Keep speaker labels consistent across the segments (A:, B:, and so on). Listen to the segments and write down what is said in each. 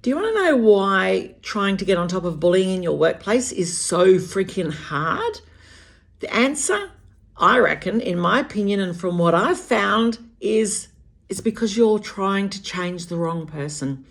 A: Do you want to know why trying to get on top of bullying in your workplace is so freaking hard? The answer, I reckon, in my opinion and from what I've found, is it's because you're trying to change the wrong person.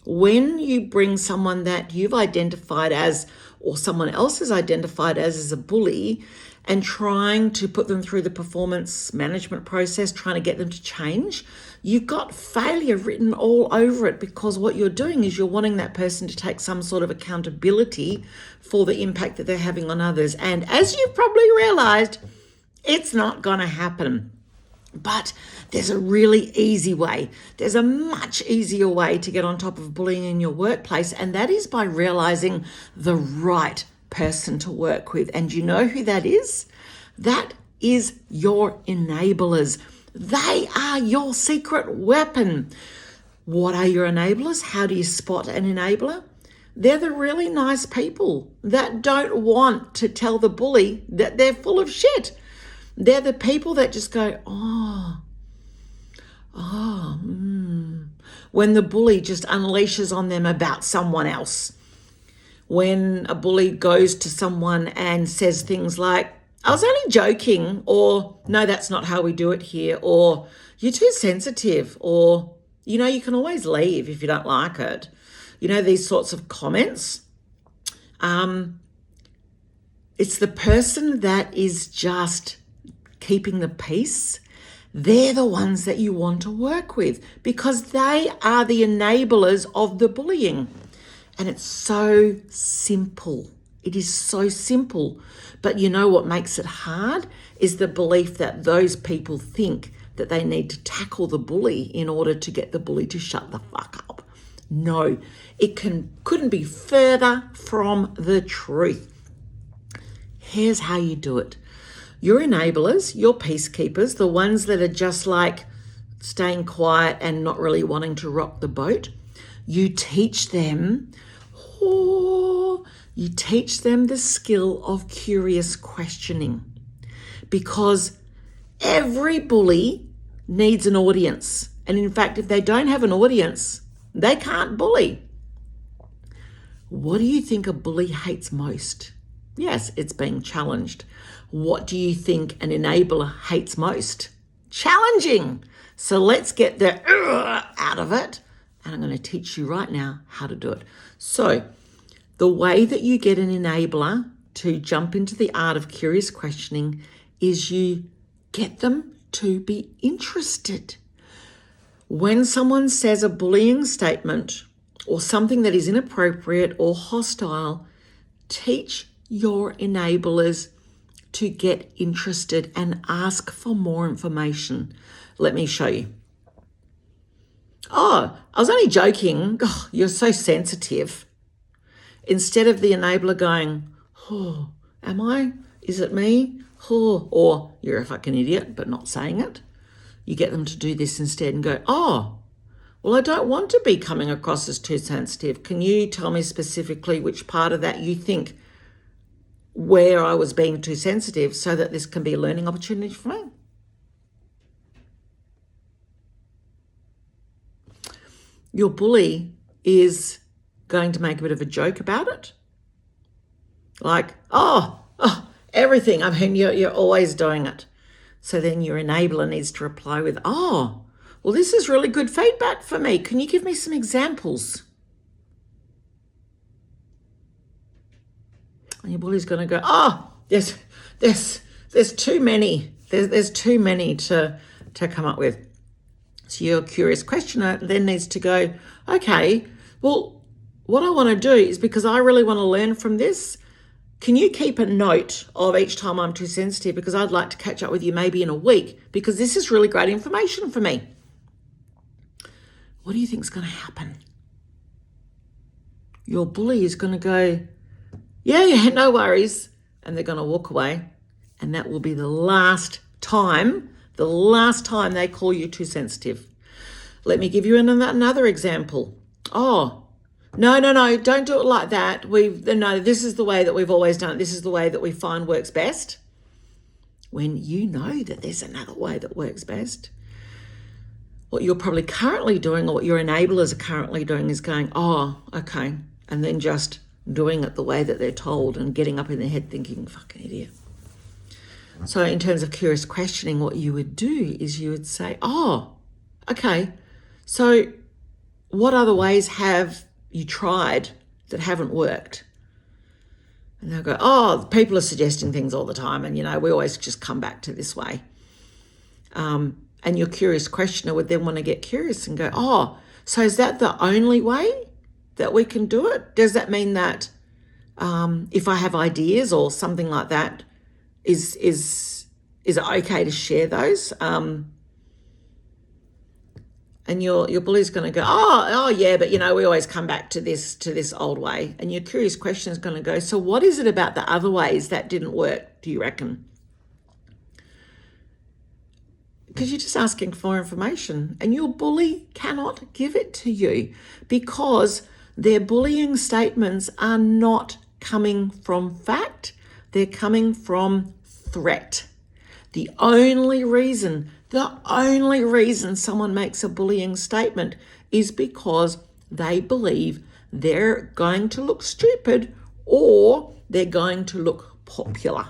A: When you bring someone that you've identified as, or someone else has identified as a bully, and trying to put them through the performance management process, trying to get them to change, you've got failure written all over it, because what you're doing is you're wanting that person to take some sort of accountability for the impact that they're having on others. And as you've probably realized, it's not going to happen. But there's a really easy way. There's a much easier way to get on top of bullying in your workplace, and that is by realizing the right person to work with. And you know who that is? That is your enablers. They are your secret weapon. What are your enablers? How do you spot an enabler? They're the really nice people that don't want to tell the bully that they're full of shit. They're the people that just go, when the bully just unleashes on them about someone else. When a bully goes to someone and says things like, I was only joking, or no, that's not how we do it here, or you're too sensitive, or, you can always leave if you don't like it. These sorts of comments. It's the person that is just keeping the peace. They're the ones that you want to work with, because they are the enablers of the bullying. And it's so simple. It is so simple. But you know what makes it hard is the belief that those people think that they need to tackle the bully in order to get the bully to shut the fuck up. No, it couldn't be further from the truth. Here's how you do it. Your enablers, your peacekeepers, the ones that are just like staying quiet and not really wanting to rock the boat, you teach them the skill of curious questioning, because every bully needs an audience. And in fact, if they don't have an audience, they can't bully. What do you think a bully hates most? Yes, it's being challenged. What do you think an enabler hates most? Challenging. So let's get the out of it. And I'm going to teach you right now how to do it. So the way that you get an enabler to jump into the art of curious questioning is you get them to be interested. When someone says a bullying statement or something that is inappropriate or hostile, teach your enablers to get interested and ask for more information. Let me show you. Oh, I was only joking. Oh, you're so sensitive. Instead of the enabler going, oh, am I? Is it me? Oh, or you're a fucking idiot, but not saying it. You get them to do this instead and go, oh, well, I don't want to be coming across as too sensitive. Can you tell me specifically which part of that you think where I was being too sensitive, so that this can be a learning opportunity for me? Your bully is going to make a bit of a joke about it. Like, everything. I mean, you're always doing it. So then your enabler needs to reply with, oh, well, this is really good feedback for me. Can you give me some examples? And your bully's going to go, there's too many. There's too many to come up with. So your curious questioner then needs to go, okay, well, what I want to do is, because I really want to learn from this, can you keep a note of each time I'm too sensitive, because I'd like to catch up with you maybe in a week, because this is really great information for me. What do you think is going to happen? Your bully is going to go, yeah, no worries. And they're going to walk away. And that will be the last time they call you too sensitive. Let me give you another example. Oh, no, don't do it like that. This is the way that we've always done it. This is the way that we find works best. When you know that there's another way that works best. what you're probably currently doing or what your enablers are currently doing is going, oh, okay, and then just doing it the way that they're told and getting up in their head thinking, fucking idiot. So in terms of curious questioning, what you would do is you would say, oh, okay, so what other ways have you tried that haven't worked? And they'll go, oh, people are suggesting things all the time and, we always just come back to this way. And your curious questioner would then want to get curious and go, oh, so is that the only way that we can do it? Does that mean that if I have ideas or something like that, is it okay to share those? And your bully's going to go, oh yeah, but we always come back to this old way. And your curious question is going to go, so what is it about the other ways that didn't work, do you reckon? Because you're just asking for information and your bully cannot give it to you because their bullying statements are not coming from fact, they're coming from threat. The only reason someone makes a bullying statement is because they believe they're going to look stupid or they're going to look popular.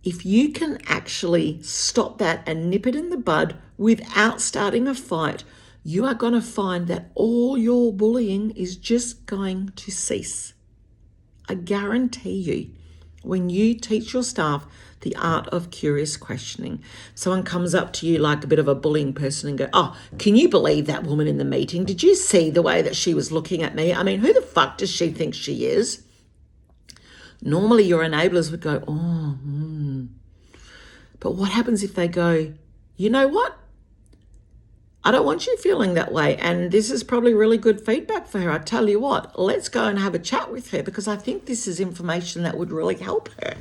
A: If you can actually stop that and nip it in the bud without starting a fight, you are going to find that all your bullying is just going to cease. I guarantee you, when you teach your staff the art of curious questioning, someone comes up to you like a bit of a bullying person and go, oh, can you believe that woman in the meeting? Did you see the way that she was looking at me? I mean, who the fuck does she think she is? Normally your enablers would go, But what happens if they go, you know what? I don't want you feeling that way. And this is probably really good feedback for her. I tell you what, let's go and have a chat with her because I think this is information that would really help her.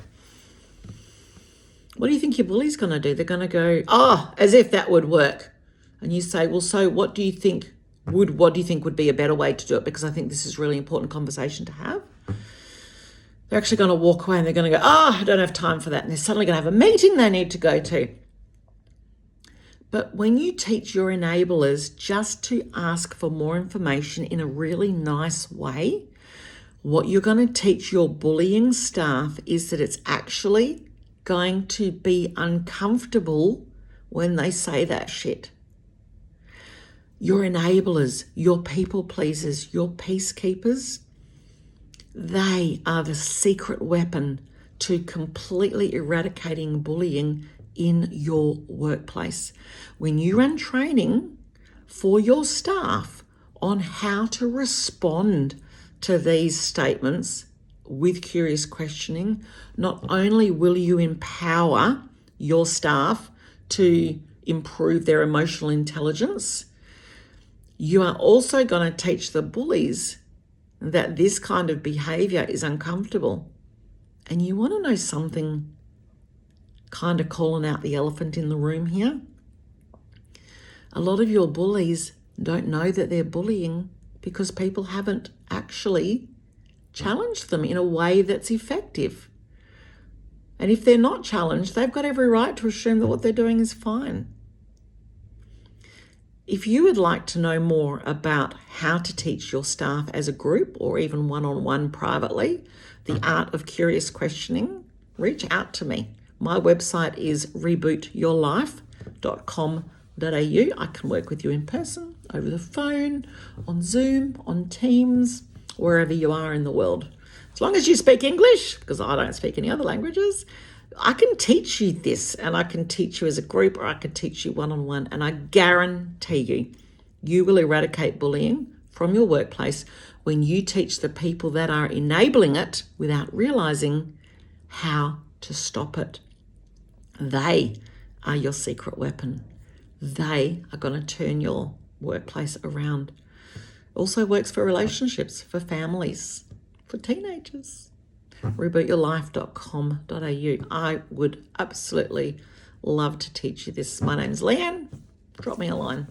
A: What do you think your bully's going to do? They're going to go, oh, as if that would work. And you say, well, so what do you think would be a better way to do it? Because I think this is a really important conversation to have. They're actually going to walk away and they're going to go, I don't have time for that. And they're suddenly going to have a meeting they need to go to. But when you teach your enablers just to ask for more information in a really nice way, what you're going to teach your bullying staff is that it's actually going to be uncomfortable when they say that shit. Your enablers, your people pleasers, your peacekeepers, they are the secret weapon to completely eradicating bullying in your workplace. When you run training for your staff on how to respond to these statements with curious questioning, not only will you empower your staff to improve their emotional intelligence, you are also going to teach the bullies that this kind of behavior is uncomfortable. And you want to know something, kind of calling out the elephant in the room here? A lot of your bullies don't know that they're bullying because people haven't actually challenged them in a way that's effective. And if they're not challenged, they've got every right to assume that what they're doing is fine. If you would like to know more about how to teach your staff as a group or even one-on-one privately, the art of curious questioning, reach out to me. My website is rebootyourlife.com.au. I can work with you in person, over the phone, on Zoom, on Teams, wherever you are in the world. As long as you speak English, because I don't speak any other languages, I can teach you this, and I can teach you as a group, or I can teach you one-on-one, and I guarantee you, you will eradicate bullying from your workplace when you teach the people that are enabling it without realizing how to stop it. They are your secret weapon. They are going to turn your workplace around. Also works for relationships, for families, for teenagers. rebootyourlife.com.au. I would absolutely love to teach you this. My name's Leanne. Drop me a line.